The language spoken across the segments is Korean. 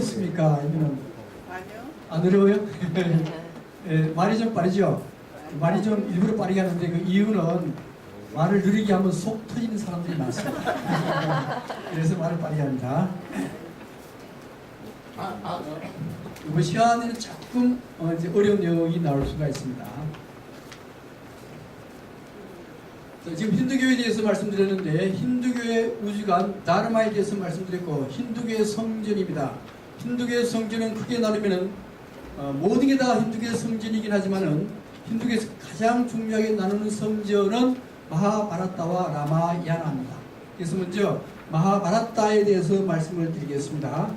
어렵습니까? 이거는 아니요. 안 어려워요? 예, 말이 좀 빠르죠? 말이 좀 일부러 빠르게 하는데 그 이유는 말을 느리게 하면 속 터지는 사람들이 많습니다. 그래서 말을 빠르게 합니다. 이번 시간에는 조금 이제 어려운 내용이 나올 수가 있습니다. 자, 지금 힌두교에 대해서 말씀드렸는데 힌두교의 우주관 다르마에 대해서 말씀드렸고 힌두교의 성전입니다. 힌두교의 성전은 크게 나누면은 모든 게 다 힌두교의 성전이긴 하지만은 힌두교에서 가장 중요하게 나누는 성전은 마하바라타와 라마야나입니다. 그래서 먼저 마하바라타에 대해서 말씀을 드리겠습니다.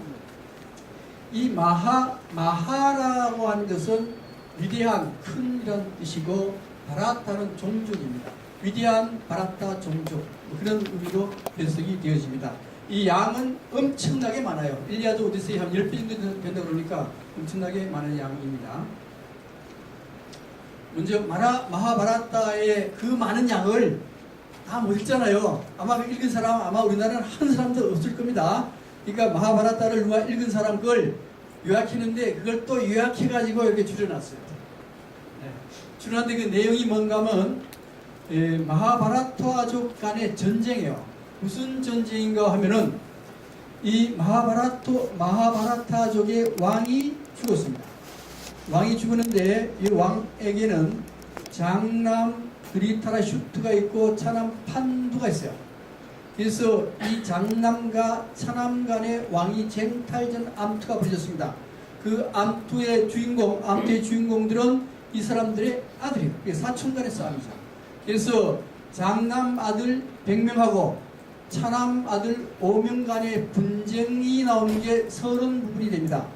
이 마하라고 하는 것은 위대한 큰이라는 뜻이고 바라타는 종족입니다. 위대한 바라타 종족 그런 의미로 해석이 되어집니다. 이 양은 엄청나게 많아요. 일리아드 오디세이 한 10배 정도 된다고 그러니까 엄청나게 많은 양입니다. 먼저 마하바라타의 그 많은 양을 다 못 읽잖아요. 아마 그 읽은 사람 아마 우리나라는 한 사람도 없을 겁니다. 그러니까 마하바라타를 누가 읽은 사람 걸 요약했는데 그걸 또 요약해가지고 이렇게 줄여놨어요. 네. 줄여놨는데 그 내용이 뭔가 하면 마하바라타족 간의 전쟁이에요. 무슨 전쟁인가 하면은 이 마하바라타족의 왕이 죽었습니다. 왕이 죽었는데 이 왕에게는 장남 드리타라슈트가 있고 차남 판두가 있어요. 그래서 이 장남과 차남 간의 왕이 쟁탈전 암투가 벌어졌습니다. 그 암투의 주인공들은 이 사람들의 아들이에요. 사촌 간의 싸움이죠. 그래서 장남 아들 100명하고 차남 아들 5명 간의 분쟁이 나오는 게 서론 부분이 됩니다.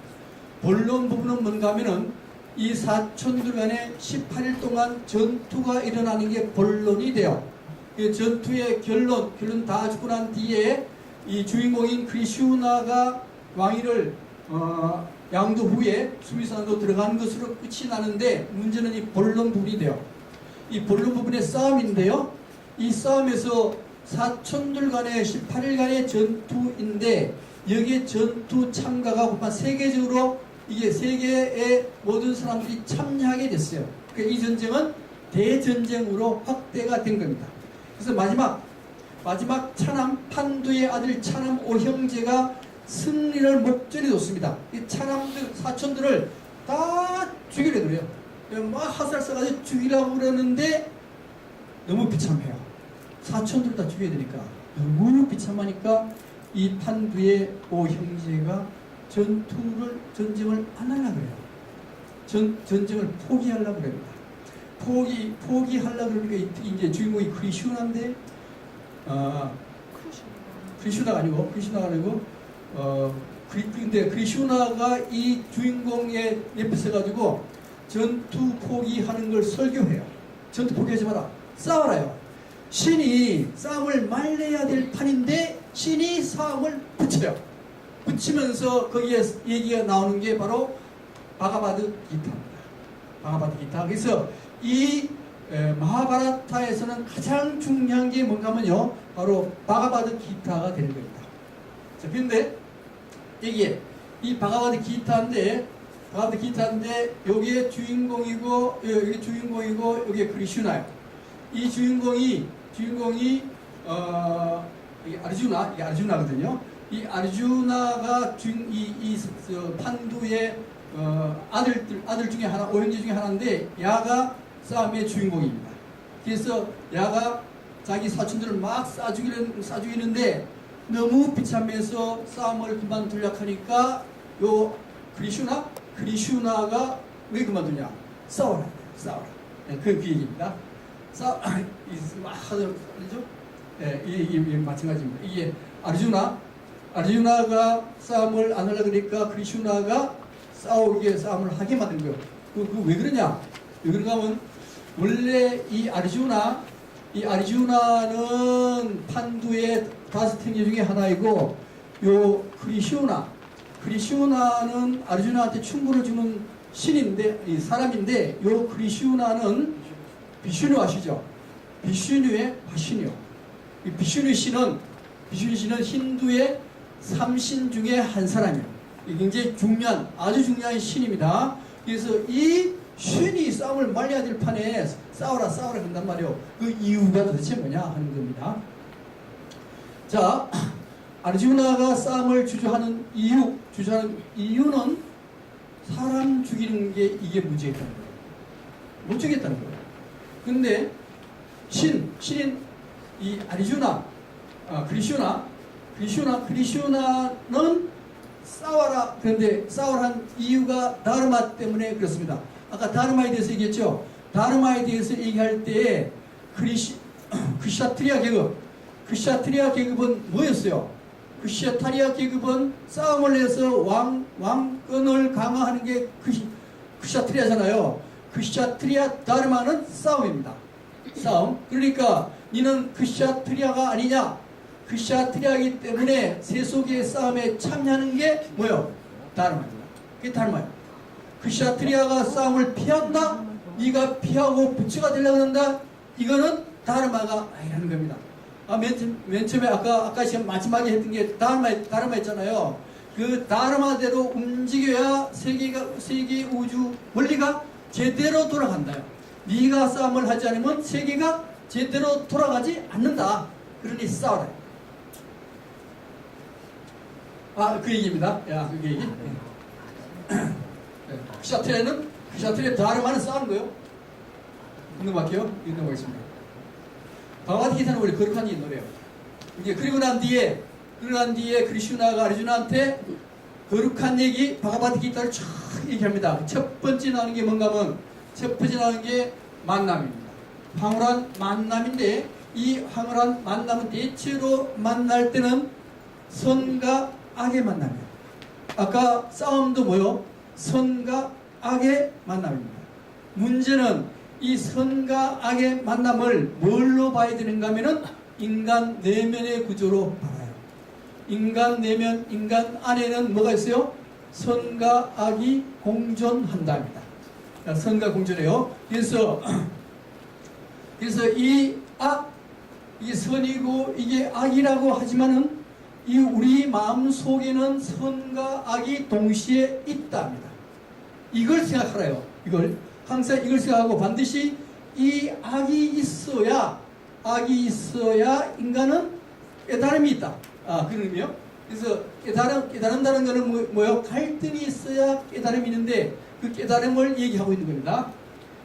본론 부분은 뭔가 하면은 이 사촌들 간에 18일 동안 전투가 일어나는 게 본론이 돼요. 그 전투의 결론 다 죽고 난 뒤에 이 주인공인 크리슈나가 왕위를 양도 후에 수비산으로 들어가는 것으로 끝이 나는데 문제는 이 본론 부분이 돼요. 이 본론 부분의 싸움인데요. 이 싸움에서 사촌들 간의 18일간의 전투인데 여기에 전투 참가가 한 세계적으로 이게 세계의 모든 사람들이 참여하게 됐어요. 그러니까 이 전쟁은 대전쟁으로 확대가 된 겁니다. 그래서 마지막 차남 판두의 아들 차남 오형제가 승리를 목전에 뒀습니다. 이 차남들 사촌들을 다 죽이려고 그래요. 막 화살 쏴가지고 죽이려고 그러는데 너무 비참해요. 사촌들 다 죽여야 되니까 너무 비참하니까 이 판두의 오형제가 전쟁을 안 하려고 그래요. 전쟁을 포기하려고 그럽니다. 포기하려고 그러니까 이제 주인공이 크리슈나인데 크리슈나가 아니고 근데 크리슈나가 이 주인공의 옆에 서가지고 전투 포기하는 걸 설교해요. 전투 포기하지 마라. 싸워라요. 신이 싸움을 말려야 될 판인데 신이 싸움을 붙여요. 붙이면서 거기에 얘기가 나오는 게 바로 바가바드 기타입니다. 바가바드 기타. 그래서 이 마하바라타에서는 가장 중요한 게 뭔가 하면요. 바로 바가바드 기타가 되는 겁니다. 자, 그런데 여기에 이 바가바드 기타인데 여기에 주인공이고 여기에 크리슈나예요. 이 주인공이 이게 아르주나거든요. 이 아르주나가 판두의 아들 중에 하나, 오형제 중에 하나인데 야가 싸움의 주인공입니다. 그래서 야가 자기 사촌들을 막 쏴죽이는데 너무 비참해서 싸움을 그만두려고 하니까 요 크리슈나가 왜 그만두냐? 싸워라. 그 얘기입니다. 막 하죠? 이게 마찬가지입니다. 이게 아르주나가 싸움을 안 하려고 그러니까 크리슈나가 싸움을 하게 만든 거예요. 왜 그러냐? 왜 그런가 하면 원래 이 아르주나는 판두의 5형제 중에 하나이고 요 크리슈나는 아르주나한테 충고를 주는 신인데 이 사람인데 요 크리슈나는 비슈누 아시죠? 비슈누의 화신이요. 이 비슈누 신은 힌두의 3신 중에 한 사람이에요. 굉장히 중요한, 아주 중요한 신입니다. 그래서 이 신이 싸움을 말려야 될 판에 싸워라 한단 말이에요. 그 이유가 도대체 뭐냐 하는 겁니다. 자, 아르주나가 싸움을 주저하는 이유는 사람 죽이는 게 이게 문제였다는 거예요. 못 죽였다는 거예요. 근데 신인 이 아리주나, 크리슈나는 싸워라. 그런데 싸워란 이유가 다르마 때문에 그렇습니다. 아까 다르마에 대해서 얘기했죠. 다르마에 대해서 얘기할 때 크샤트리아 계급은 뭐였어요? 크샤트리아 계급은 싸움을 해서 왕권을 강화하는 게 크샤트리아잖아요. 크샤트리아 다르마는 싸움입니다. 싸움. 그러니까 니는 크샤트리아가 아니냐? 크샤트리아이기 때문에 세속의 싸움에 참여하는 게 뭐요? 다르마입니다. 그게 다르마예요. 크샤트리아가 싸움을 피한다? 네가 피하고 부처가 되려고 한다? 이거는 다르마가 아니라는 겁니다. 맨 처음에 아까 시간 마지막에 했던 게 다르마 했잖아요. 그 다르마대로 움직여야 세계 우주 원리가 제대로 돌아간다요. 네가 싸움을 하지 않으면 세계가 제대로 돌아가지 않는다. 그러니 싸워라. 그 얘기입니다. 그 얘기. 크샤트리아 다르마는 싸우는 거예요. 넘어가겠습니다. 바가바드기타는 원래 거룩한 이 노래예요. 이제 그리고 난 뒤에 크리슈나가 아르주나한테 거룩한 얘기 바가바드기타를 쫙 얘기합니다. 첫 번째 나오는 게 뭔가 하면 첫 번째 나오는 게 만남입니다. 황홀한 만남인데 이 황홀한 만남은 대체로 만날 때는 선과 악의 만남이에요. 아까 싸움도 뭐요? 선과 악의 만남입니다. 문제는 이 선과 악의 만남을 뭘로 봐야 되는가 하면은 인간 내면의 구조로 봐요. 인간 내면, 인간 안에는 뭐가 있어요? 선과 악이 공존한답니다. 선과 공존해요. 그래서 이 악, 이게 선이고 이게 악이라고 하지만은 이 우리 마음 속에는 선과 악이 동시에 있답니다. 이걸 생각하라요. 항상 이걸 생각하고 반드시 이 악이 있어야 인간은 깨달음이 있다. 그런 의미요. 그래서 깨달음다는 것은 뭐요? 갈등이 있어야 깨달음이 있는데 그 깨달음을 얘기하고 있는 겁니다.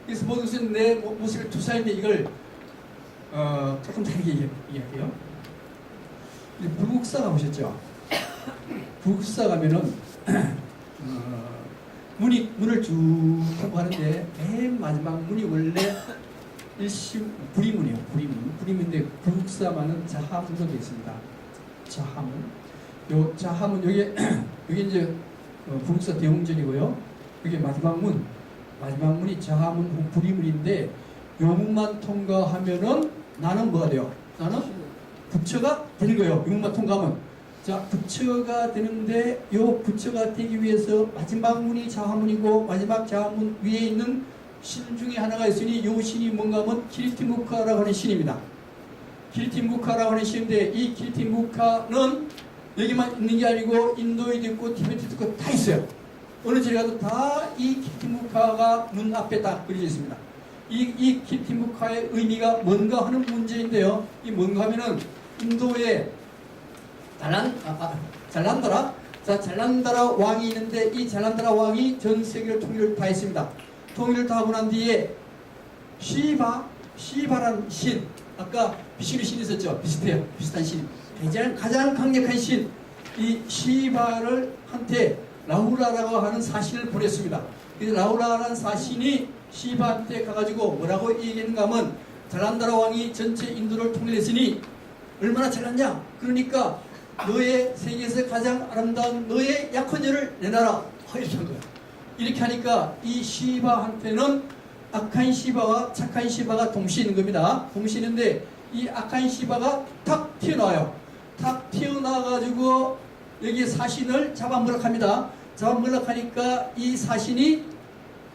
그래서 모든 것은 내 모습을 투사했는데 이걸 조금 다르게 이야기해요. 불국사 가보셨죠? 불국사 가면은 문을 쭉 하고 하는데 맨 마지막 문이 원래 부리문이에요. 부리문인데 불국사만은 자하문으로 되어 있습니다. 자하문 여기 이제 불국사 대웅전이고요. 여기 마지막 문이 자하문 부리문인데 요 문만 통과하면은 나는 뭐가 돼요? 나는 부처가 되는 거예요. 요 문만 통과하면. 자, 부처가 되는데 요 부처가 되기 위해서 마지막 문이 자화문이고 마지막 자화문 위에 있는 신 중에 하나가 있으니 요 신이 뭔가 하면 키리티무카라고 하는 신입니다. 키리티무카라고 하는 신인데 이 키리티무카는 여기만 있는 게 아니고 인도에도 있고 티베트도 있고 다 있어요. 어느 지에 가도 다 이 키리티무카가 문 앞에 다 그려져 있습니다. 이 키리티무카의 의미가 뭔가 하는 문제인데요. 이 뭔가 하면은 인도에 잘난다라 왕이 있는데 이 잘난다라 왕이 전 세계를 통일을 다 했습니다. 통일을 다 하고 난 뒤에 시바라는 신, 아까 비시르 신이 있었죠. 비슷한 신, 가장 강력한 신, 이 시바를 한테 라후라라고 하는 사신을 보냈습니다. 그래서 라후라라는 사신이 시바한테 가가지고 뭐라고 얘기했는가 하면 잘난다라 왕이 전체 인도를 통일했으니 얼마나 잘났냐? 그러니까 너의 세계에서 가장 아름다운 너의 약혼녀를 내놔라. 이렇게 한 거야. 이렇게 하니까 이 시바한테는 악한 시바와 착한 시바가 동시에 있는 겁니다. 동시에 있는데 이 악한 시바가 탁 튀어나와요. 탁 튀어나와가지고 여기 사신을 잡아먹으락합니다. 잡아먹으락하니까 이 사신이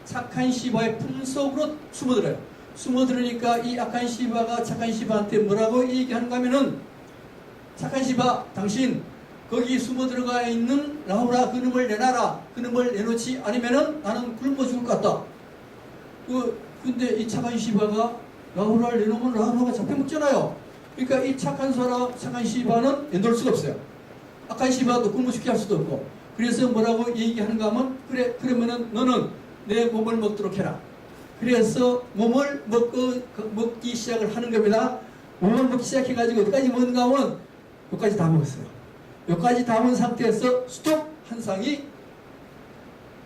착한 시바의 품속으로 숨어들어요. 숨어들으니까 이 악한 시바가 착한 시바한테 뭐라고 얘기하는가 하면은 착한 시바, 당신 거기 숨어 들어가 있는 라우라 그놈을 내놔라. 그놈을 내놓지 않으면은 나는 굶어 죽을 것 같다. 근데 이 착한 시바가 라우라를 내놓으면 라우라가 잡혀먹잖아요. 그러니까 이 착한 시바는 내놓을 수가 없어요. 악한 시바도 굶어 죽게 할 수도 없고. 그래서 뭐라고 얘기하는가 하면 그래 그러면은 너는 내 몸을 먹도록 해라. 그래서 몸을 먹기 시작을 하는 겁니다. 몸을 먹기 시작해가지고 어디까지 먹는가 하면 여기까지 다 먹었어요. 여기까지 다 먹은 상태에서 스톱 한 상이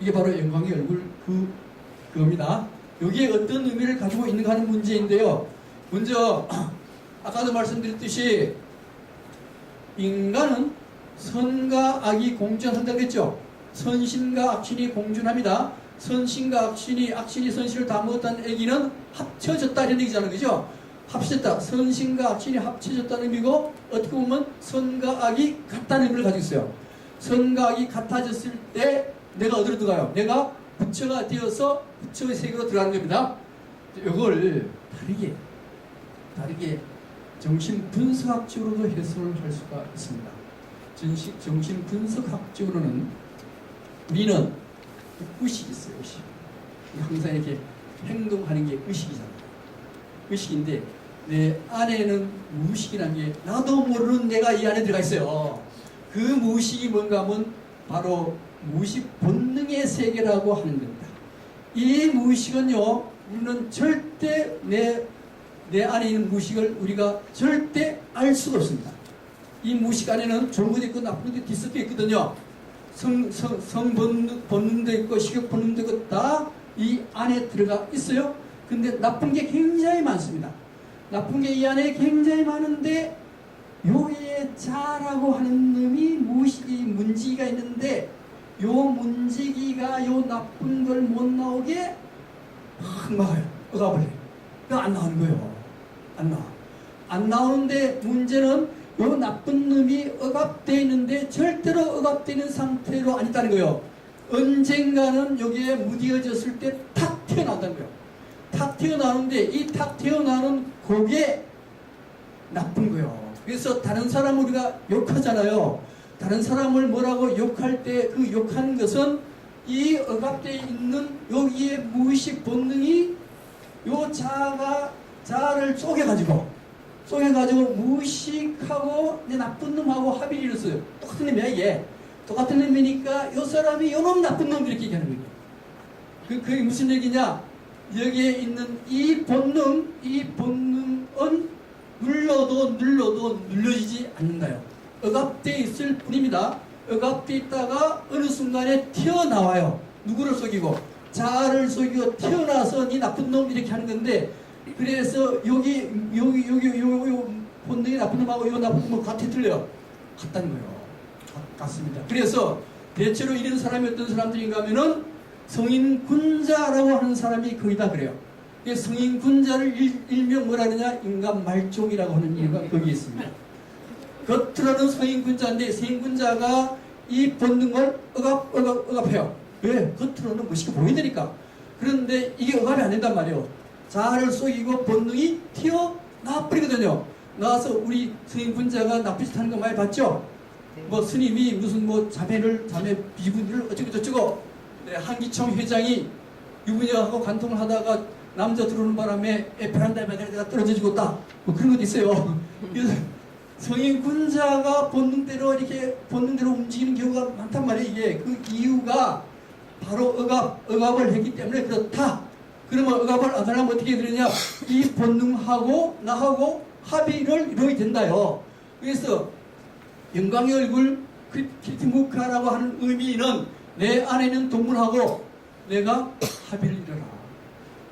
이게 바로 영광의 얼굴 그겁니다. 여기에 어떤 의미를 가지고 있는가 하는 문제인데요. 먼저 아까도 말씀드렸듯이 인간은 선과 악이 공존한다고 했죠. 선신과 악신이 공존합니다. 선신과 악신이 선신을 다 먹었다는 얘기는 합쳐졌다 이런 얘기잖아요. 그죠? 합쳐졌다. 선신과 악신이 합쳐졌다는 의미고 어떻게 보면 선과 악이 같다는 의미를 가지고 있어요. 선과 악이 같아졌을 때 내가 어디로 들어가요? 내가 부처가 되어서 부처의 세계로 들어가는 겁니다. 이걸 다르게 정신분석학적으로도 해석을 할 수가 있습니다. 정신분석학적으로는 우리는 의식이 있어요. 의식. 항상 이렇게 행동하는 게 의식이잖아요. 의식인데 내 안에는 무의식이라는 게 나도 모르는 내가 이 안에 들어가 있어요. 그 무의식이 뭔가 하면 바로 무의식 본능의 세계라고 하는 겁니다. 이 무의식은요, 우리는 절대 내 안에 있는 무의식을 우리가 절대 알 수가 없습니다. 이 무의식 안에는 좋은 것도 있고 나쁜 것도 뒤섞여 있거든요. 성본능도 있고 식욕 본능도 있고 다 이 안에 들어가 있어요. 근데 나쁜 게 굉장히 많습니다. 나쁜 게 이 안에 굉장히 많은데 요의 자라고 하는 놈이 무의식이 문지기가 있는데 요 문지기가 요 나쁜 걸 못 나오게 막 막아요. 억압을 해요. 안 나오는 거예요. 안 나오는데 문제는 요 나쁜 놈이 억압되어 있는데 절대로 억압되는 상태로 안 있다는 거예요. 언젠가는 여기에 무뎌졌을 때 탁 튀어나온다는 거예요. 탁 튀어나오는데 이 탁 튀어나오는 그게 나쁜 거예요. 그래서 다른 사람을 우리가 욕하잖아요. 다른 사람을 뭐라고 욕할 때 그 욕하는 것은 이 억압되어 있는 여기에 무의식 본능이 요 자아를 쪼개가지고 무의식하고 내 나쁜 놈하고 합의를 이뤘어요. 똑같은 놈이야 이게. 똑같은 놈이니까 요 사람이 요 놈 나쁜 놈 이렇게 얘기하는 거예요. 그게 무슨 얘기냐? 여기에 있는 이 본능은 눌러도 눌러지지 않는다요. 억압되어 있을 뿐입니다. 억압되어 있다가 어느 순간에 튀어나와요. 누구를 속이고? 자아를 속이고 튀어나와서 이 나쁜 놈 이렇게 하는 건데 그래서 여기 본능이 나쁜 놈하고 요 나쁜 놈하고 같이 틀려요. 같다는 거예요. 같습니다. 그래서 대체로 이런 사람이 어떤 사람들인가 하면은 성인군자라고 하는 사람이 거의 다 그래요. 성인군자를 일명 뭐라 그러냐? 인간 말종이라고 하는 이유가 거기에 있습니다. 겉으로는 성인군자인데 성인군자가 이 본능을 억압해요. 왜? 겉으로는 멋있게 보이니까. 그런데 이게 억압이 안 된단 말이에요. 자아를 속이고 본능이 튀어나와버리거든요. 나와서 우리 성인군자가 나쁜 짓 하는 거 많이 봤죠? 뭐 스님이 무슨 뭐 자매 비구니를 어쩌고 한기총 회장이 유부녀하고 간통을 하다가 남자 들어오는 바람에 베란다에 매달리다가 떨어져 죽었다. 뭐 그런 것도 있어요. 그래서 성인 군자가 본능대로 움직이는 경우가 많단 말이에요. 이게 그 이유가 바로 억압을 했기 때문에 그렇다. 그러면 억압을 안 하면 어떻게 되느냐? 이 본능하고 나하고 합의를 이루어야 된다요. 그래서 영광의 얼굴 크리티무카라고 하는 의미는 내 안에 있는 동물하고 내가 합의를 이뤄라.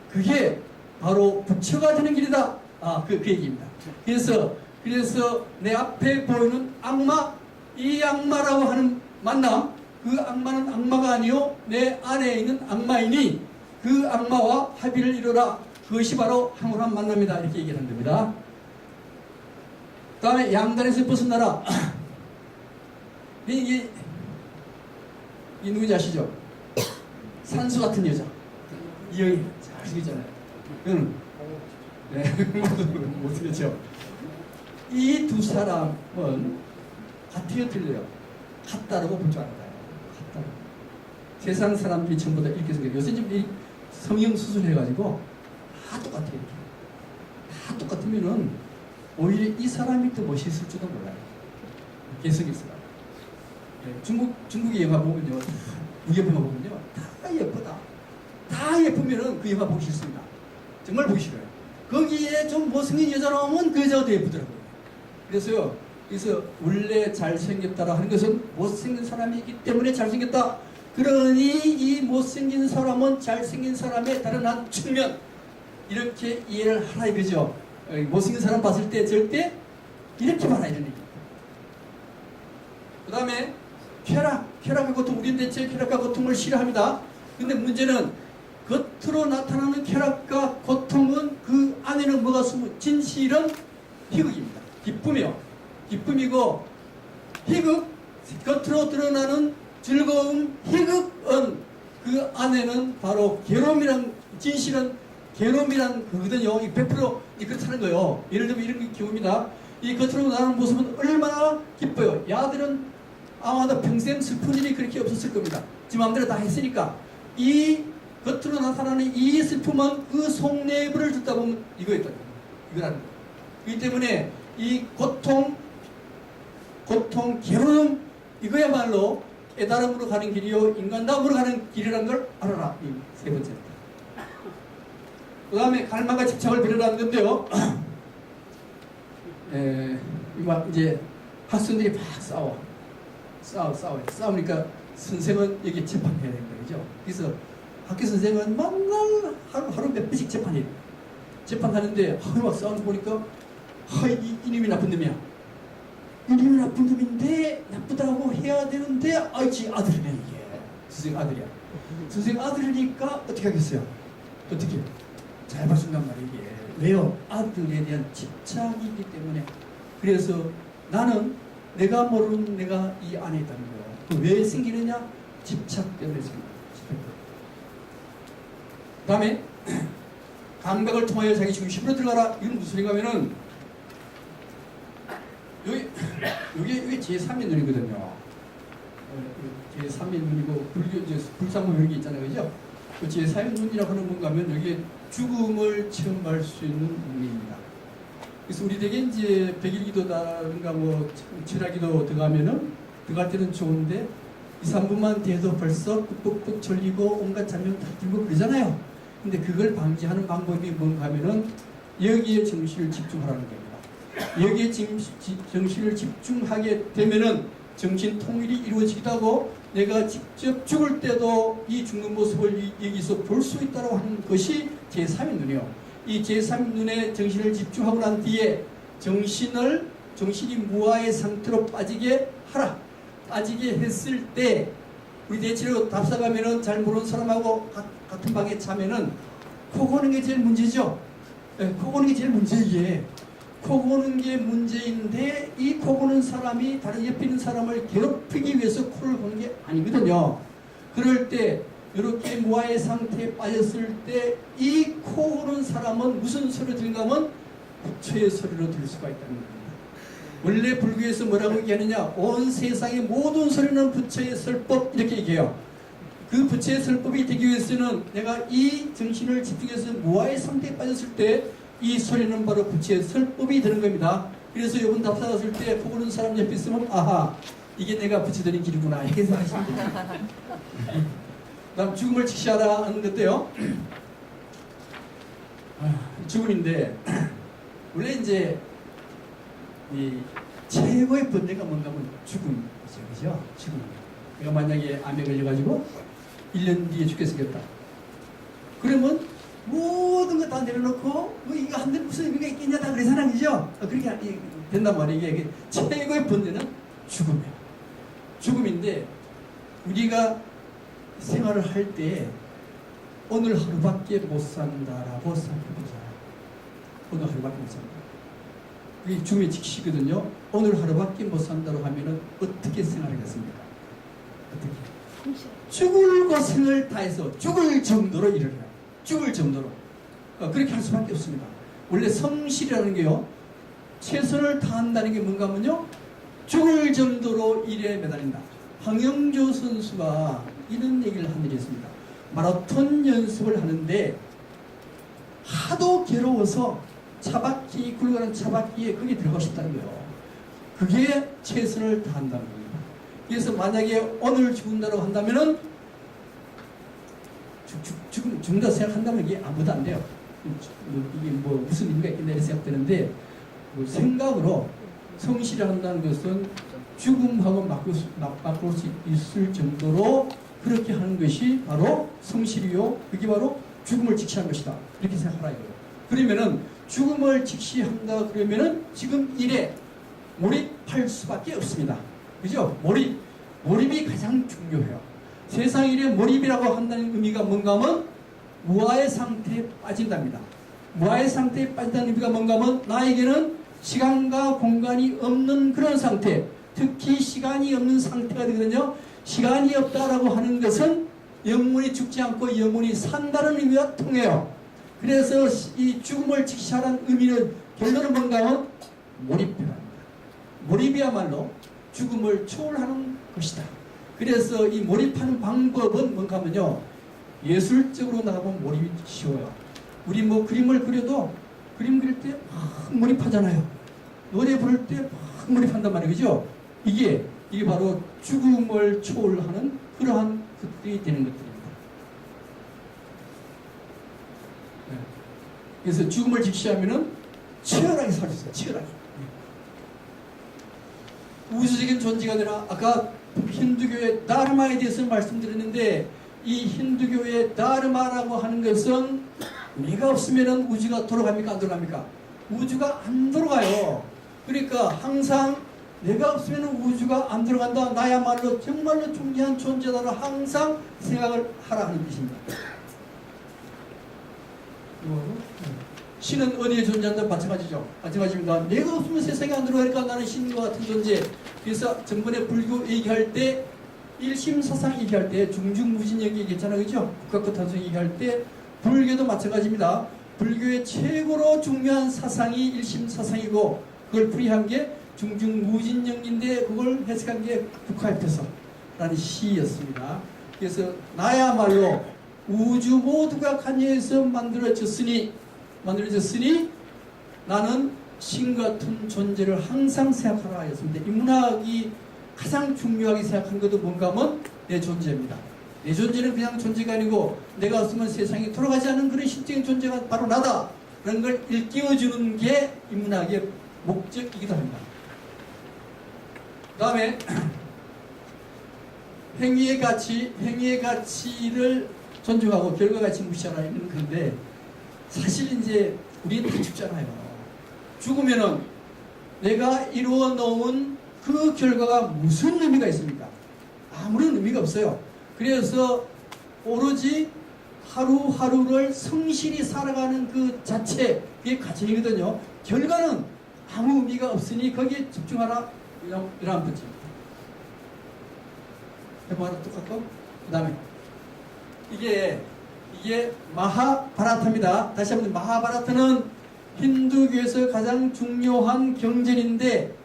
그게 바로 부처가 되는 길이다. 그 얘기입니다. 그래서 내 앞에 보이는 악마, 이 악마라고 하는 만남, 그 악마는 악마가 아니요 내 안에 있는 악마이니 그 악마와 합의를 이뤄라. 그것이 바로 황홀한 만남이다. 이렇게 얘기를 하는 겁니다. 그 다음에 양단에서 벗어나라. 이 누군지 아시죠? 산수 같은 여자. 이 형이 잘생겼잖아요. 못생겼죠? 이 두 사람은 같아요, 틀려요? 같다라고 볼 줄 알아요. 같다. 세상 사람들이 전부 다 이렇게 생겨요. 요새 좀 이 성형 수술해가지고 다 똑같아요. 이렇게. 다 똑같으면은 오히려 이 사람이 더 멋있을지도 몰라요. 개성이 있어요. 중국의 영화 보면요, 무협영화 보면요, 다 예쁘다. 다 예쁘면은 그 영화 보기 싫습니다. 정말 보기 싫어요. 거기에 좀 못생긴 여자 나오면 그 여자가 더 예쁘더라고요. 그래서 원래 잘생겼다라 하는 것은 못생긴 사람이기 때문에 잘생겼다. 그러니 이 못생긴 사람은 잘생긴 사람의 다른 한 측면, 이렇게 이해를 하라 이거죠. 못생긴 사람 봤을 때 절대 이렇게 봐라 이런 얘기. 그 다음에 쾌락과 고통. 우리는 대체 쾌락과 고통을 싫어합니다. 근데 문제는 겉으로 나타나는 쾌락과 고통은 그 안에는 뭐가 숨은, 진실은 희극입니다. 기쁨이고, 희극, 겉으로 드러나는 즐거움, 희극은 그 안에는 바로 괴로움이란, 진실은 괴로움이란 거거든요. 100% 그렇다는 거예요. 예를 들면 이런 경우입니다. 이 겉으로 나오는 모습은 얼마나 기뻐요. 야들은 아마도 평생 슬픈 일이 그렇게 없었을 겁니다. 지 마음대로 다 했으니까. 이 겉으로 나타나는 이 슬픔은 그 속내부를 듣다 보면 이거라는 거예요. 그렇기 때문에 이 고통, 괴로움, 이거야말로 깨달음으로 가는 길이요, 인간다움으로 가는 길이라는 걸 알아라. 이 세 번째입니다. 그 다음에 갈망과 집착을 배려라는 건데요. 이제 학생들이 막 싸우니까 선생은 여기 재판해야 되는 거죠. 그래서 학교 선생은 맨날 하루 몇 번씩 재판해요. 재판하는데 막 싸우는 거 보니까 이놈이 나쁜 놈이야. 이놈이 나쁜 놈인데 나쁘다고 해야 되는데 지 아들이네 이게. 선생 아들이야. 선생 아들이니까 어떻게 하겠어요? 어떻게? 잘 봐준단 말이에요. 왜요? 아들에 대한 집착이기 때문에. 그래서 나는 내가 모르는 내가 이 안에 있다는 거예요. 왜 생기느냐? 집착 때문에 생깁니다. 그 다음에 감각을 통하여 자기 중심으로 들어가라. 이건 무슨 소리가 하면은 여기 제3의 눈이거든요. 제3의 눈이고 불상무 이런 게 있잖아요. 그죠? 그 제3의 눈이라고 하는 뭔가 하면 여기에 죽음을 체험할 수 있는 눈입니다. 그래서 우리 되게 이제 백일기도다든가 뭐 철야기도 들어갈 때는 좋은데 2, 3분만 돼도 벌써 꾹꾹꾹 졸리고 온갖 잠명 다 들고 그러잖아요. 근데 그걸 방지하는 방법이 뭔가 하면은 여기에 정신을 집중하라는 겁니다. 여기에 정신을 집중하게 되면은 정신 통일이 이루어지기도 하고 내가 직접 죽을 때도 이 죽는 모습을 여기서 볼 수 있다고 하는 것이 제3의 눈이요. 이 제3의 눈에 정신을 집중하고 난 뒤에 정신이 무아의 상태로 빠지게 하라. 빠지게 했을 때 우리 대체로 답사 가면은 잘 모르는 사람하고 같은 방에 자면은 코 고는 게 제일 문제죠. 코 고는 게 제일 문제. 이게 코 고는 게 문제인데 이 코 고는 사람이 다른 옆에 있는 사람을 괴롭히기 위해서 코를 고는 게 아니거든요. 그럴 때 이렇게 무아의 상태에 빠졌을 때 이 코 고는 사람은 무슨 소리를 들는가 하면 부처의 소리로 들을 수가 있다는 겁니다. 원래 불교에서 뭐라고 얘기하느냐? 온 세상의 모든 소리는 부처의 설법 이렇게 얘기해요. 그 부처의 설법이 되기 위해서는 내가 이 정신을 집중해서 무아의 상태에 빠졌을 때 이 소리는 바로 부처의 설법이 되는 겁니다. 그래서 이번 답사 갔을 때 보고는 사람 옆에 있으면 아하 이게 내가 부처되는 길이구나 이렇게 생각하시면 됩니다. 다음 죽음을 직시하라 하는 것도요. 죽음인데 원래 이제 이 최고의 번뇌가 뭔가 하면 죽음이죠. 그죠? 죽음. 내가 만약에 암에 걸려가지고 1년 뒤에 죽게 생겼다. 그러면 모든 거 다 내려놓고 뭐 이거 한데 무슨 의미가 있겠냐 다 그러잖아. 그죠? 그렇게 된단 말이에요. 이게 최고의 번뇌는 죽음이에요. 죽음인데 우리가 생활을 할 때 오늘 하루밖에 못 산다라고 생각해보자. 오늘 하루밖에 못 산다. 그게 죽음의 직시거든요. 오늘 하루밖에 못 산다고 하면은 어떻게 생활하겠습니까? 어떻게? 죽을 고생을 다해서 죽을 정도로 일을 해요. 죽을 정도로. 그렇게 할 수밖에 없습니다. 원래 성실이라는 게요. 최선을 다한다는 게 뭔가 하면요. 죽을 정도로 일에 매달린다. 황영조 선수가 이런 얘기를 한 일이 있습니다. 마라톤 연습을 하는데 하도 괴로워서 차바퀴 굴러가는 차바퀴에 거기 들어가고 싶다는 거예요. 그게 최선을 다한다는 겁니다. 그래서 만약에 오늘 죽는다고 한다면은 죽는다 생각한다면 이게 아무도 안 돼요. 이게 뭐 무슨 의미가 있겠나 이렇게 생각되는데 뭐 생각으로 성실히 한다는 것은 죽음하고 맞바꿀 수 있을 정도로 그렇게 하는 것이 바로 성실이요. 그게 바로 죽음을 직시한 것이다. 이렇게 생각하라 이거예요. 그러면은 죽음을 직시한다 그러면은 지금 일에 몰입할 수밖에 없습니다. 그죠? 몰입이 가장 중요해요. 세상 일에 몰입이라고 한다는 의미가 뭔가 하면 무아의 상태에 빠진답니다. 무아의 상태에 빠진다는 의미가 뭔가 하면 나에게는 시간과 공간이 없는 그런 상태, 특히 시간이 없는 상태가 되거든요. 시간이 없다라고 하는 것은 영혼이 죽지 않고 영혼이 산다는 의미가 통해요. 그래서 이 죽음을 직시하라는 의미는 결론은 뭔가 하면 몰입이랍니다. 몰입이야말로 죽음을 초월하는 것이다. 그래서 이 몰입하는 방법은 뭔가 하면요. 예술적으로 나가보면 몰입이 쉬워요. 우리 뭐 그림을 그려도 그림 그릴 때 막 몰입하잖아요. 노래 부를 때 막 몰입한단 말이에요. 그죠? 이게 바로 죽음을 초월하는 그러한 것들이 되는 것들입니다. 네. 그래서 죽음을 직시하면은 치열하게 살 수 있어요. 치열하게. 우주적인 존재가 되나 아까 힌두교의 다르마에 대해서 말씀드렸는데 이 힌두교의 다르마라고 하는 것은 내가 없으면 우주가 돌아갑니까? 안 돌아갑니까? 우주가 안 돌아가요. 그러니까 항상 내가 없으면 우주가 안 돌아간다. 나야말로 정말로 중요한 존재다라 항상 생각을 하라 하는 뜻입니다. 신은 어디에 존재한다? 마찬가지죠. 마찬가지입니다. 내가 없으면 세상에 안 들어가니까 나는 신과 같은 존재. 그래서 전번에 불교 얘기할 때 일심사상 얘기할 때 중중무진영 얘기했잖아요. 그죠? 국가끝탄소 얘기할 때 불교도 마찬가지입니다. 불교의 최고로 중요한 사상이 일심사상이고 그걸 풀이한 게 중중무진영인데 그걸 해석한 게 국화협회서라는 시였습니다. 그래서 나야말로 우주 모두가 관여해서 만들어졌으니 나는 신 같은 존재를 항상 생각하라 하였습니다. 인문학이 가장 중요하게 생각한 것도 뭔가 하면 내 존재입니다. 내 존재는 그냥 존재가 아니고 내가 없으면 세상이 돌아가지 않는 그런 실적인 존재가 바로 나다 라는 걸 일깨워주는 게 인문학의 목적이기도 합니다. 그 다음에 행위의 가치를 존중하고 결과가치 무시하라는 건데 사실 이제 우리는 다 죽잖아요. 죽으면은 내가 이루어 놓은 그 결과가 무슨 의미가 있습니까? 아무런 의미가 없어요. 그래서 오로지 하루하루를 성실히 살아가는 그 자체, 그게 가치이거든요. 결과는 아무 의미가 없으니 거기에 집중하라. 이런 뜻입니다. 해보아라 똑같고, 그 다음에 이게 마하바라타입니다. 다시 한번 마하바라타는 힌두교에서 가장 중요한 경전인데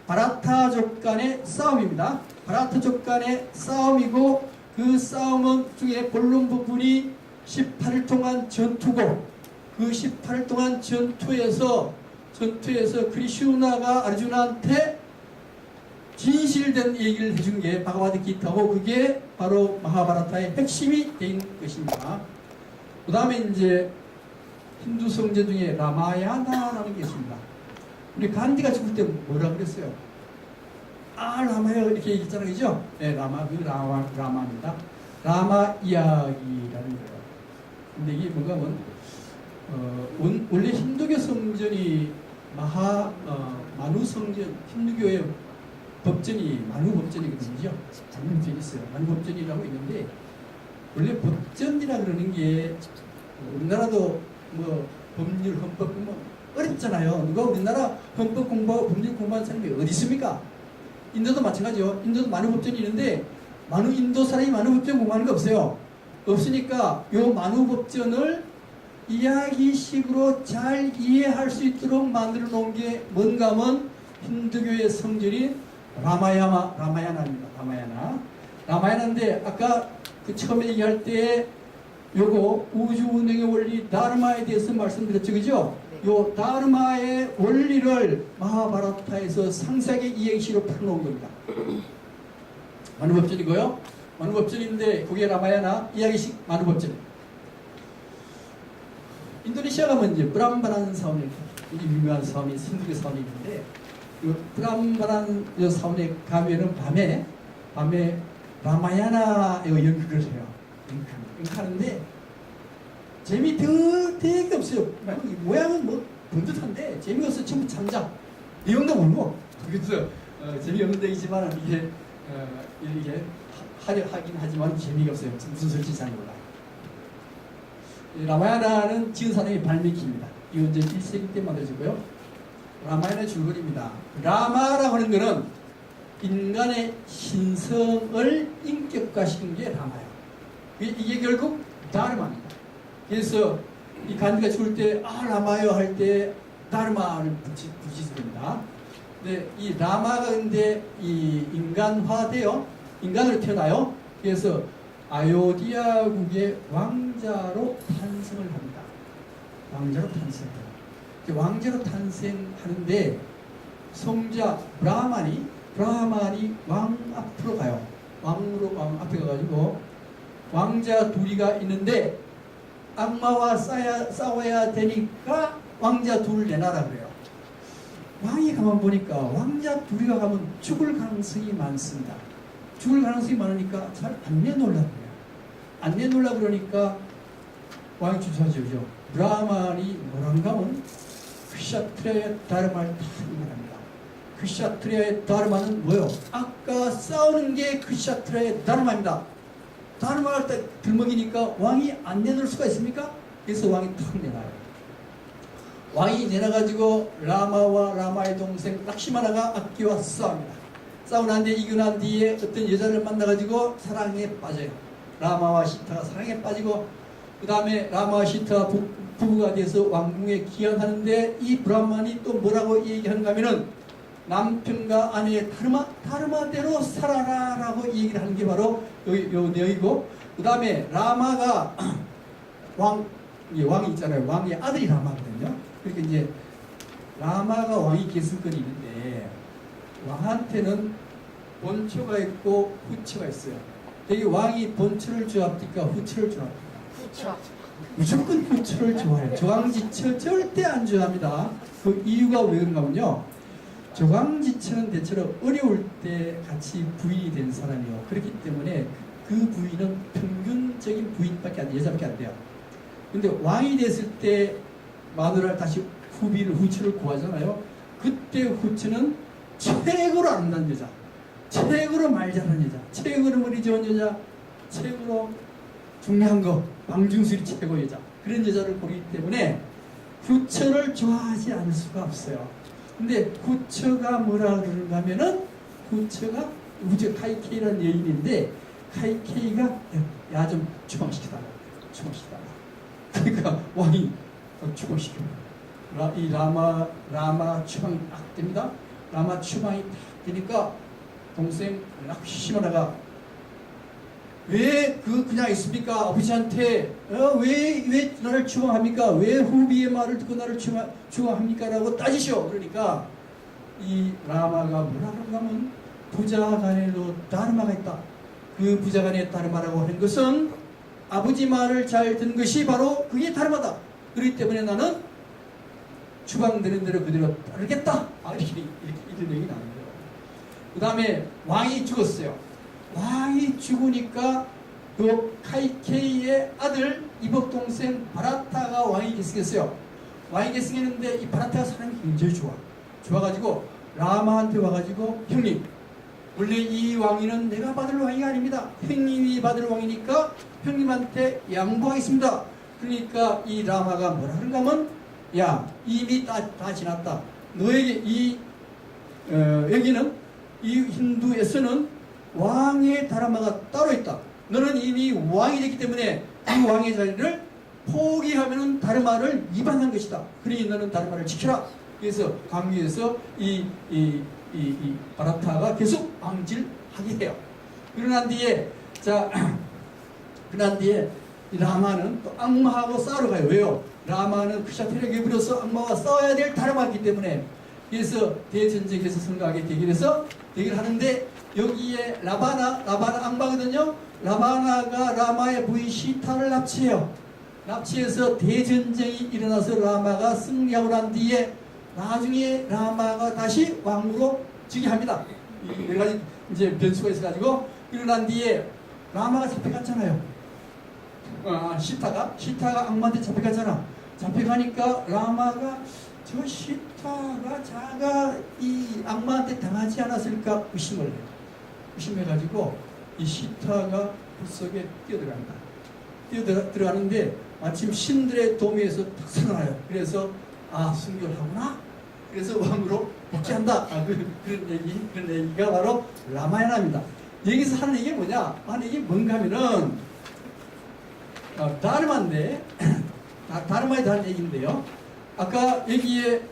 바라타족 간의 싸움입니다. 바라타족 간의 싸움이고 그 싸움은 중에 본론 부분이 18일 동안 전투고 그 18일 동안 전투에서 크리슈나가 아르주나한테 진실된 얘기를 해준 게 바가바드기타고 그게 바로 마하바라타의 핵심이 된 것입니다. 그 다음에 이제 힌두 성전 중에 라마야나라는 게 있습니다. 우리 간디가 죽을 때 뭐라 그랬어요? 라마요 이렇게 얘기했잖아요. 그죠? 네, 라마입니다. 라마 이야기라는 거예요. 근데 이게 뭔가 하면 원래 힌두교 성전이 마누 성전, 힌두교의 법전이 마누 법전이거든요. 장명전이 있어요. 마누 법전이라고 있는데 원래 법전이라 그러는 게 우리나라도 뭐 법률 헌법 공부 어렵잖아요. 누가 우리나라 헌법 공부하고 법률 공부하는 사람이 어디 있습니까? 인도도 마찬가지요. 인도도 마누 법전이 있는데 인도 사람이 마누 법전 공부하는 거 없어요. 없으니까 요 마누 법전을 이야기식으로 잘 이해할 수 있도록 만들어 놓은 게 뭔가 하면 힌두교의 성전이 라마야나입니다. 라마야나인데 아까 그 처음에 얘기할 때 요거 우주 운행의 원리 다르마에 대해서 말씀드렸죠, 그죠? 네. 요 다르마의 원리를 마하바라타에서 상세하게 이행시로 풀어놓은 겁니다. 만우법전이고요. 만우법전인데 그게 라마야나 이야기식 만우법전. 인도네시아 가면 이제 브람바라는 사원이 유명한 사원이 신들의 사원이 있는데 이 브람바라는 이 사원에 가면은 밤에 라마야나 연극을 해요. 연극하는데 재미 되게 없어요. 모양은 뭐 번듯한데 재미가 없어. 전부 창작. 내용도 모르고 그래서 재미없는 데이지만 이게 하긴 하지만 재미가 없어요. 무슨 소리인지 잘 몰라. 라마야나는 지은 사람이 발미키입니다. 이건 이제 1세기 때 만들어지고요. 라마야나의 줄거리입니다. 라마라고 하는 것은 인간의 신성을 인격화시킨 게 라마야. 이게 결국 다르마입니다. 그래서 이 간디가 죽을 때 라마요 할 때 다르마를 붙이십니다. 근데 이 라마가 근데 이 인간화되어 인간으로 태어나요. 그래서 아요디아국의 왕자로 탄생을 합니다. 왕자로 탄생해요. 왕자로 탄생하는데 성자 브라만이 왕 앞으로 가요. 왕 앞에 가가지고 왕자 둘이가 있는데 악마와 싸워야 되니까 왕자 둘을 내놔라 그래요. 왕이 가만 보니까 왕자 둘이가 가면 죽을 가능성이 많습니다. 죽을 가능성이 많으니까 잘 안 내놓으려고 해요. 안 내놓으려고 그러니까 왕이 주저하죠. 그죠? 브라만이 뭐란가 하면 크샤트리아의 다르마를 다 말합니다. 크샤트리아의 다르마는 뭐요? 아까 싸우는 게 크샤트리아의 다르마입니다. 다르마를 딱 들먹이니까 왕이 안 내놓을 수가 있습니까? 그래서 왕이 탁 내놔요. 왕이 내놔가지고 라마와 라마의 동생 락시마나가 악기와 싸웁니다. 싸우고 난 뒤에 이기고 난 뒤에 어떤 여자를 만나가지고 사랑에 빠져요. 라마와 시타가 사랑에 빠지고 그 다음에 라마와 시타가 부부가 돼서 왕궁에 귀환하는데 이 브라만이 또 뭐라고 얘기하는가 하면은 남편과 아내의 다르마대로 살아라 라고 얘기를 하는 게 바로 요 내용이고 그 다음에 라마가 왕이 있잖아요. 왕의 아들이 라마거든요. 그러니까 이제 라마가 왕이 계승권이 있는데 왕한테는 본처가 있고 후처가 있어요. 여기 왕이 본처를 좋아합니까? 후처를 좋아합니까? 후처. 무조건 후처를 좋아해요. 조강지처 절대 안 좋아합니다. 그 이유가 왜 그런가면요. 조강지처는 대체로 어려울 때 같이 부인이 된 사람이요. 그렇기 때문에 그 부인은 평균적인 부인밖에 안 돼요. 여자밖에 안 돼요. 근데 왕이 됐을 때 마누라를 다시 후처를 구하잖아요. 그때 후처는 최고로 아름다운 여자, 최고로 말 잘하는 여자, 최고로 머리 좋은 여자, 최고로 중요한 거, 왕중술이 최고 여자, 그런 여자를 고르기 때문에 후처를 좋아하지 않을 수가 없어요. 근데 후처가 뭐라 그러는가 하면은 후처가 카이케이라는 여인인데 카이케이가 야 좀 추방시키달라. 그러니까 왕이 추방시켜. 이 라마 추방이 딱 됩니다. 라마 추방이 딱 되니까 동생 락시마나가 왜 그냥 있습니까? 아버지한테 왜 나를 추방합니까? 왜 후비의 말을 듣고 나를 추방합니까? 라고 따지셔. 그러니까 이 라마가 뭐라 그런가 하면 부자간에도 다르마가 있다. 그 부자간에 다르마라고 하는 것은 아버지 말을 잘 듣는 것이 바로 그게 다르마다. 그렇기 때문에 나는 추방되는 대로 그대로 따르겠다. 이렇게 이런 얘기 나오는 거예요. 그 다음에 왕이 죽었어요. 왕이 죽으니까 그 카이케이의 아들 이복 동생 바라타가 왕이 계승했어요. 왕이 계승했는데 이 바라타가 사람이 굉장히 좋아가지고 라마한테 와가지고 형님 원래 이 왕위는 내가 받을 왕위가 아닙니다. 형님이 받을 왕이니까 형님한테 양보하겠습니다. 그러니까 이 라마가 뭐라 하는가 하면 야 이미 다 지났다. 너에게 여기는 이 힌두에서는 왕의 다르마가 따로 있다. 너는 이미 왕이 됐기 때문에 이 왕의 자리를 포기하면 다르마를 위반한 것이다. 그러니 너는 다르마를 지켜라. 그래서 강요해서 이 바라타가 계속 왕질하게 해요. 그러난 뒤에 자 그러난 뒤에 이 라마는 또 악마하고 싸우러 가요. 왜요? 라마는 크샤트리아를 깨버려서 악마와 싸워야 될 다름았기 때문에. 그래서 대전쟁에서 성공하게 대결하는데 여기에 라바나 악마거든요. 라바나가 라마의 부인 시타를 납치해요. 납치해서 대전쟁이 일어나서 라마가 승리하고 난 뒤에 나중에 라마가 다시 왕으로 즉위합니다. 여러 가지 이제 변수가 있어가지고 그러고 난 뒤에 라마가 잡혀갔잖아요. 시타가 악마한테 잡혀갔잖아. 잡혀가니까 라마가 저 시타가 자가 이 악마한테 당하지 않았을까 의심을 해요. 의심해가지고 이 시타가 불 속에 뛰어들어가는데 마침 신들의 도움에서 탁 살아나요. 그래서 순결하구나. 그래서 왕으로 복귀한다. 그런 얘기가 바로 라마야나입니다. 여기서 하는 얘기가 뭐냐? 하는 얘기 뭔가 하면은 다르마인데 다르마에 대한 얘기인데요. 아까 여기에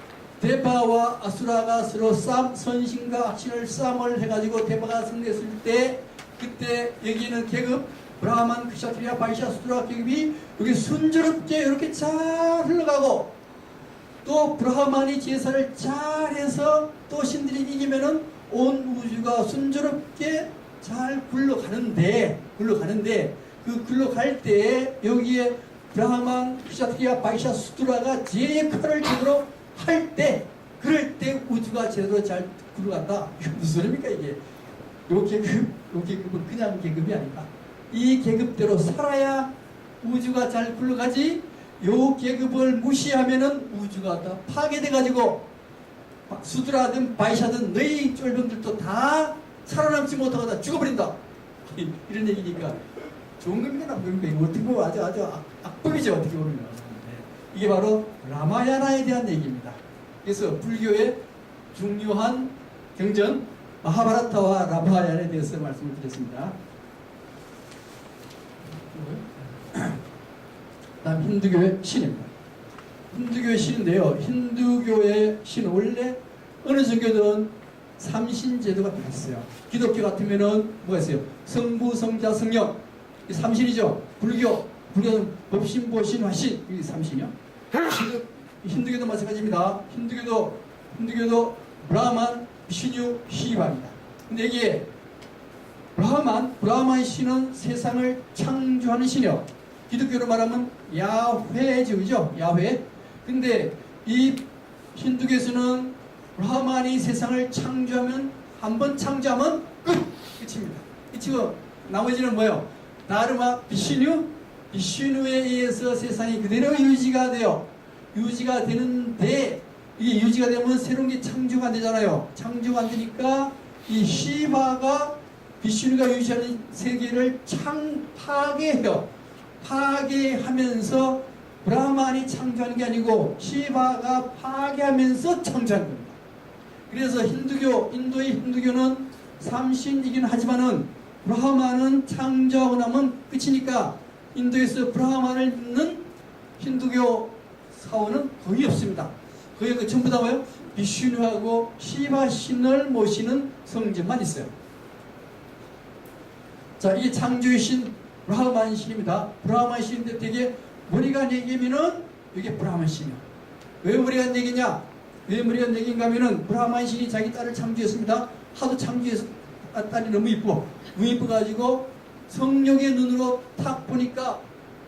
데바와 아수라가 서로 선신과 악신을 싸움을 해가지고 데바가 승리했을 때 그때 여기는 계급 브라만, 크샤트리아, 바이샤, 수드라 계급이 여기 순조롭게 이렇게 잘 흘러가고 또 브라만이 제사를 잘해서 또 신들이 이기면은 온 우주가 순조롭게 잘 굴러가는데 그 굴러갈 때 여기에 브라만, 크샤트리아, 바이샤, 수드라가 제 역할을 제대로 할 때 그럴 때 우주가 제대로 잘 굴러간다. 이거 무슨 소리입니까 이게? 요 계급은 그냥 계급이 아니다. 이 계급대로 살아야 우주가 잘 굴러가지. 요 계급을 무시하면은 우주가 다 파괴돼가지고 수드라든 바이샤든 너희 쫄병들도 다 살아남지 못하고 다 죽어버린다. 이런 얘기니까 좋은 겁니까 나쁜 겁니까? 어떻게 보면 아주 악법이죠. 어떻게 보면. 네. 이게 바로 라마야나에 대한 얘기입니다. 그래서 불교의 중요한 경전 마하바라타와 라마야나에 대해서 말씀을 드렸습니다. 다음 힌두교의 신입니다. 힌두교의 신인데요. 힌두교의 신은 원래 어느 종교든 삼신제도가 다 있어요. 기독교 같으면은 뭐가 있어요? 성부, 성자, 성령. 이 삼신이죠. 불교는 법신, 보신, 화신. 이 삼신이요. 힌두교도 마찬가지입니다. 힌두교도 브라만, 비슈뉴, 시바입니다. 근데 이게 브라만 신은 세상을 창조하는 신이요. 기독교로 말하면 야훼죠. 야훼. 근데 이 힌두교에서는 브라만이 세상을 창조하면 한번 창조하면 끝입니다. 끝이고 나머지는 뭐예요? 다르마, 비슈누에 의해서 세상이 그대로 유지가 돼요. 유지가 되는데 이게 유지가 되면 새로운 게 창조가 안 되잖아요. 창조가 안 되니까 이 시바가 비슈누가 유지하는 세계를 파괴해요. 파괴하면서 브라만이 창조하는 게 아니고 시바가 파괴하면서 창조하는 겁니다. 그래서 인도의 힌두교는 삼신이긴 하지만은 브라만은 창조하고 나면 끝이니까 인도에서 브라만을 믿는 힌두교 사원은 거의 없습니다. 거의 전부 다 뭐예요? 비슈누하고 시바 신을 모시는 성전만 있어요. 자, 이게 창조의 신 브라만 신입니다. 브라만 신인데 되게 머리가 4개면은 이게 브라만 신이야. 왜 머리가 4개냐? 왜 머리가 4개인가 하면은 브라만 신이 자기 딸을 창조했습니다. 하도 창조해서 딸이 너무 이뻐가지고 성령의 눈으로 탁 보니까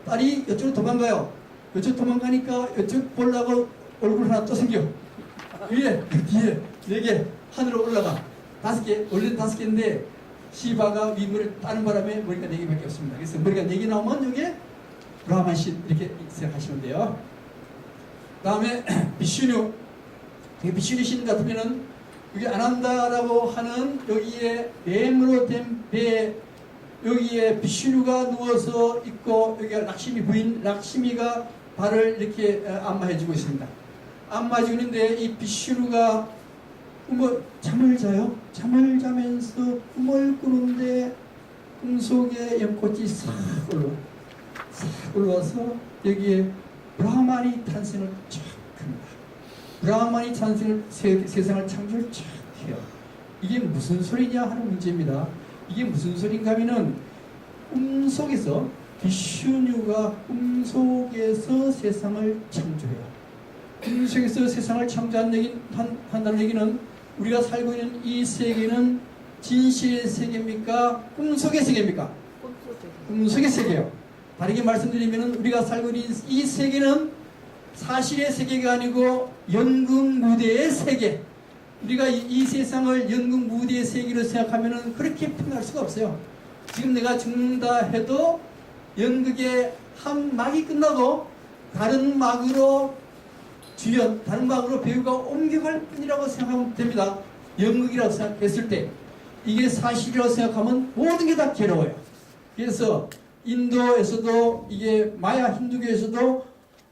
딸이 이쪽으로 도망가요. 이쪽 도망가니까 이쪽 보려고 얼굴 하나 또 생겨. 위에, 뒤에 4개 하늘로 올라가. 5개, 원래는 5개인데 시바가 위물을 따는 바람에 머리가 4개밖에 없습니다. 그래서 머리가 4개 나오면 여기에 브라만 신 이렇게 생각하시면 돼요. 다음에 비슈누. 비슈누 신 같으면은 여기 아난다라고 하는 여기에 뱀으로 된 배, 여기에 비슈누가 누워서 있고 여기가 락시미 부인 락시미가 발을 이렇게 안마해주고 있습니다. 안마해주고 있는데 이 비슈누가 잠을 자요. 잠을 자면서 꿈을 꾸는데 꿈속에 연꽃이 싹 올라와서 여기에 브라만이 탄생을 쫙 합니다. 브라만이 세상을 창조를 쫙 해요. 이게 무슨 소리냐 하는 문제입니다. 이게 무슨 소린가 하면은 꿈속에서 비슈누가 꿈속에서 세상을 창조해요. 꿈속에서 세상을 창조한다는 얘기는 우리가 살고 있는 이 세계는 진실의 세계입니까? 꿈속의 세계입니까? 꿈속의 세계예요. 다르게 말씀드리면 우리가 살고 있는 이 세계는 사실의 세계가 아니고 연극 무대의 세계. 우리가 이 세상을 연극 무대의 세계로 생각하면 그렇게 표현할 수가 없어요. 지금 내가 죽는다 해도 연극의 한 막이 끝나고 다른 막으로 다른 막으로 배우가 옮겨갈 뿐이라고 생각하면 됩니다. 연극이라고 생각했을 때 이게 사실이라고 생각하면 모든 게 다 괴로워요. 그래서 인도에서도 이게 마야 힌두교에서도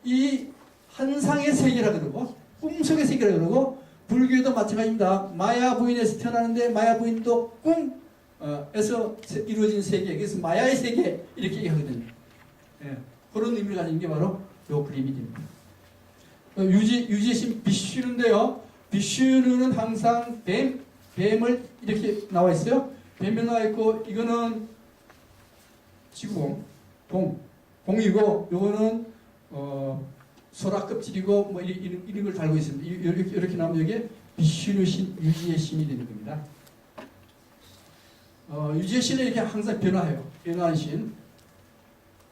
이 환상의 세계라 그러고 꿈속의 세계라 그러고 불교도 마찬가지입니다. 마야 부인에서 태어나는데 마야 부인도 꿈에서 이루어진 세계, 그래서 마야의 세계 이렇게 얘기하거든요. 예, 그런 의미를 가진 게 바로 이 그림이 됩니다. 유지의 신 비슈누인데요. 비슈누는 항상 뱀을 이렇게 나와 있어요. 뱀이 나와 있고 이거는 지구공, 공이고 요거는 소라 껍질이고 뭐 이런 걸 달고 있습니다. 이렇게 나오면 이게 비슈누 신, 유지의 신이 되는 겁니다. 유지의 신은 이렇게 항상 변화해요. 변화하는 신.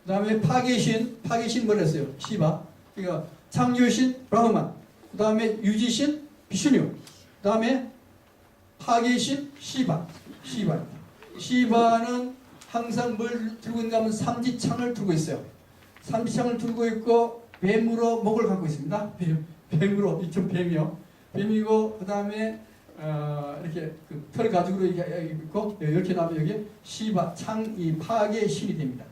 그 다음에 파괴의 신 뭐라 했어요? 시바. 그러니까 창조의 신 브라흐만. 그 다음에 유지의 신 비슈누. 그 다음에 파괴의 신 시바입니다. 시바는 항상 뭘 들고 있는가 하면 삼지창을 들고 있어요. 삼지창을 들고 있고 뱀으로 목을 갖고 있습니다. 뱀으로, 이좀 뱀이요. 뱀이고, 그 다음에, 이렇게 그 털 가죽으로 있고, 이렇게 나오면 여기 시바, 이 파괴의 신이 됩니다.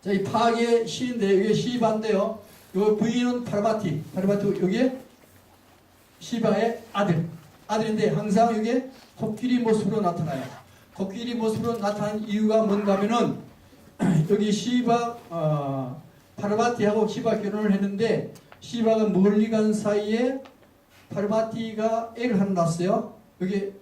자, 이 파괴의 신인데, 이게 시바인데요. 요 부인은 파르바티, 여기에 시바의 아들인데, 항상 여기에 코끼리 모습으로 나타나요. 코끼리 모습으로 나타난 이유가 뭔가 하면은, 여기 시바, 파르바티하고 시바 결혼을 했는데 시바가 멀리 간 사이에 파르바티가 애를 하나 낳았어요. 여기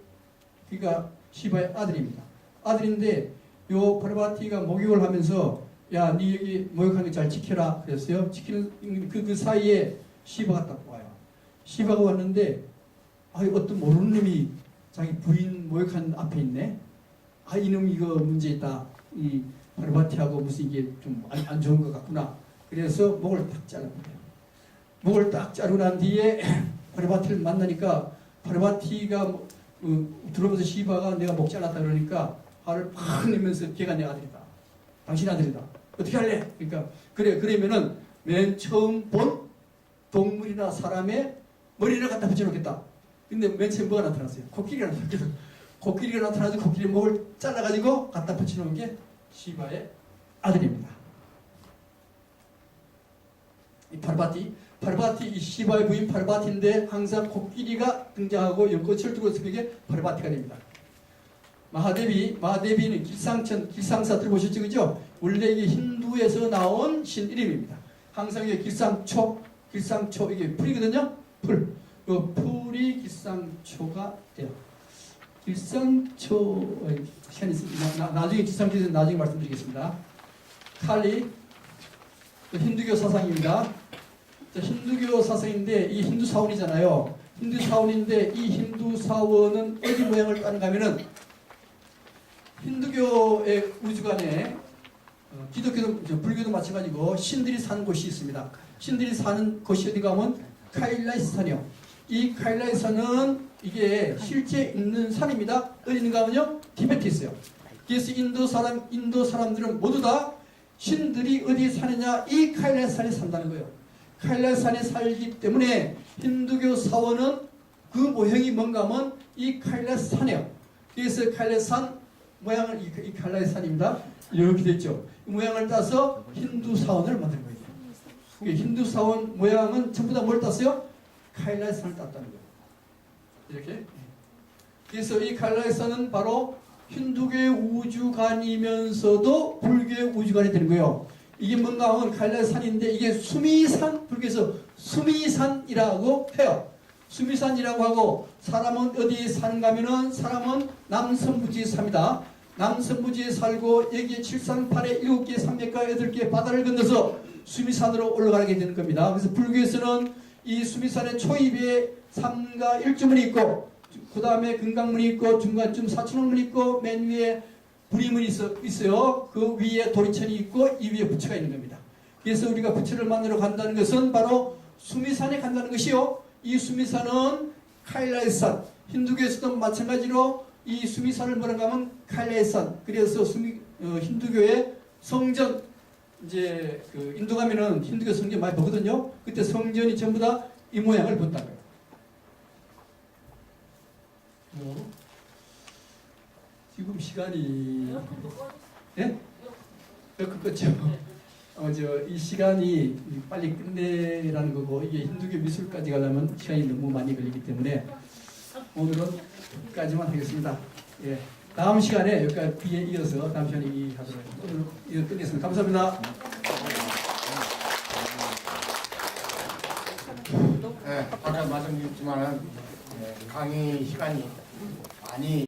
그러니까 시바의 아들입니다. 아들인데 요 파르바티가 목욕을 하면서 야, 니 여기 목욕하는 거 잘 지켜라 그랬어요. 지키는 그 사이에 시바가 딱 와요. 시바가 왔는데 어떤 모르는 놈이 자기 부인 목욕하는 앞에 있네. 이놈 이거 문제 있다. 이 파르바티하고 무슨 이게 좀 안 좋은 것 같구나. 그래서 목을 딱 잘라버려요. 목을 딱 자르고 난 뒤에 파르바티를 만나니까 파르바티가 들어오면서 시바가 내가 목 잘랐다 그러니까 화를 팍 내면서 걔가 내 아들이다. 당신 아들이다. 어떻게 할래? 그러니까 그러면은 맨 처음 본 동물이나 사람의 머리를 갖다 붙여놓겠다. 근데 맨 처음 뭐가 나타났어요? 코끼리가 나타났거든. 코끼리가 나타나서 코끼리 목을 잘라가지고 갖다 붙여놓은 게 시바의 아들입니다. 이 파르바티 이 시바의 부인 파르바티인데 항상 코끼리가 등장하고 연꽃을 두고 있으면 이게 파르바티가 됩니다. 마하데비는 길상사 들어보셨죠? 그죠? 원래 이게 힌두에서 나온 신 이름입니다. 항상 이게 길상초 이게 풀이거든요. 풀이 길상초가 돼요. 길상초 시간이 있습니다. 나중에 길상초에서 나중에 말씀드리겠습니다. 칼리 힌두교 사상입니다. 힌두교 사상인데 이 힌두 사원이잖아요. 힌두 사원인데 이 힌두 사원은 어디 모양을 따는가 하면은 힌두교의 우주관에 기독교도 불교도 마찬가지고 신들이 사는 곳이 있습니다. 신들이 사는 곳이 어디가 하면 카일라이스 산이요. 이 카일라이스 산은 이게 실제 있는 산입니다. 어디 있는가 하면요 티베트에 있어요. 그래서 인도 사람들은 모두 다 신들이 어디에 사느냐 이 카일라이스 산에 산다는 거예요. 카일라이스 산에 살기 때문에 힌두교 사원은 그 모형이 뭔가 하면 이 카일라이스 산이에요. 그래서 카일라이스 산 모양을 이 카일라이스 산입니다. 이렇게 됐죠. 이 모양을 따서 힌두 사원을 만든 거예요. 힌두 사원 모양은 전부 다 뭘 땄어요? 카일라이스 산을 땄다는 거예요. 이렇게. 그래서 이 카일라이스 산은 바로 힌두교의 우주관이면서도 불교의 우주관이 되는 거예요. 이게 뭔가 하면 카일라이스 산인데 이게 수미산, 불교에서 수미산이라고 해요. 수미산이라고 하고 사람은 어디 사는가 하면은 사람은 남선부지에 삽니다. 남선부지에 살고 여기에 738에 7개의 산맥과 8개의 바다를 건너서 수미산으로 올라가게 되는 겁니다. 그래서 불교에서는 이 수미산의 초입에 삼가 일주문이 있고 그 다음에 금강문이 있고 중간쯤 사천원문이 있고 맨 위에 부리문이 있어요. 그 위에 도리천이 있고 이 위에 부처가 있는 겁니다. 그래서 우리가 부처를 만나러 간다는 것은 바로 수미산에 간다는 것이요. 이 수미산은 카일라이산, 힌두교에서도 마찬가지로 이 수미산을 뭐라고 하면 카일라이산. 그래서 힌두교의 성전, 이제 그 인도 가면은 힌두교 성전 많이 보거든요. 그때 성전이 전부 다 이 모양을 본다고요. 지금 시간이 예? 그 끝죠. 이 시간이 빨리 끝내라는 거고 이게 힌두교 미술까지 가려면 시간이 너무 많이 걸리기 때문에 오늘은 여기까지만 하겠습니다. 예. 다음 시간에 여기까지 뒤에 이어서 다음 시간에 하도록 오늘 이거 끝냈습니다. 감사합니다. 네, 아까 말씀드렸지만 강의 시간이 많이